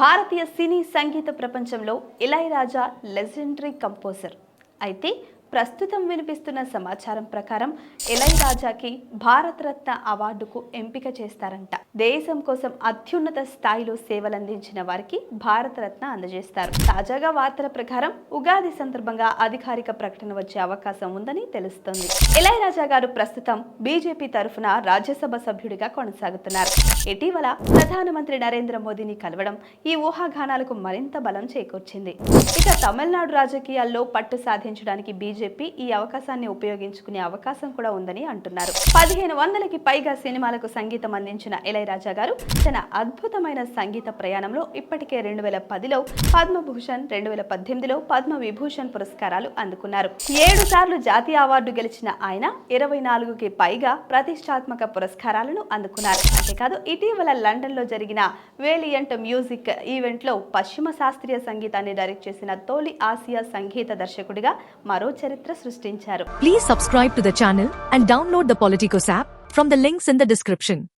భారతీయ సినీ సంగీత ప్రపంచంలో Ilaiyaraaja legendary composer. అయితే ప్రస్తుతం వినిపిస్తున్న సమాచారం ప్రకారం ఇళయరాజాకి భారతరత్న అవార్డుకు ఎంపిక చేస్తారంట. దేశం కోసం అత్యున్నత స్థాయిలో సేవలందించిన వారికి భారతరత్న అందజేస్తారు. తాజాగా వార్తల ప్రకారం ఉగాది సందర్భంగా అధికారిక ప్రకటన వచ్చే అవకాశం ఉందని తెలుస్తోంది. ఇళయరాజా గారు ప్రస్తుతం బీజేపీ తరఫున రాజ్యసభ సభ్యుడిగా కొనసాగుతున్నారు. ఇటీవల ప్రధానమంత్రి నరేంద్ర మోదీని కలవడం ఈ ఊహాగానాలకు మరింత బలం చేకూర్చింది. ఇక తమిళనాడు రాజకీయాల్లో పట్టు సాధించడానికి బీజేపీ ఈ అవకాశాన్ని ఉపయోగించుకునే అవకాశం కూడా ఉందని అంటున్నారు. 1500కి పైగా సినిమాలకు సంగీతం అందించిన ఇళయరాజా గారు తన అద్భుతమైన సంగీత ప్రయాణంలో ఇప్పటికే 2010లో పద్మభూషణ్, 2018లో పద్మ విభూషణ్ పురస్కారాలు అందుకున్నారు. 7 సార్లు జాతీయ అవార్డు గెలిచిన ఆయన 24కి పైగా ప్రతిష్టాత్మక పురస్కారాలను అందుకున్నారు. అంతేకాదు ఇటీవల లండన్ లో జరిగిన వేలియంట్ మ్యూజిక్ ఈవెంట్ లో పశ్చిమ శాస్త్రీయ సంగీతాన్ని డైరెక్ట్ చేసిన తొలి ఆసియా సంగీత దర్శకుడిగా మరో చరిత్ర సృష్టించారు. Please subscribe to the channel and download the Politicos app from the links in the description.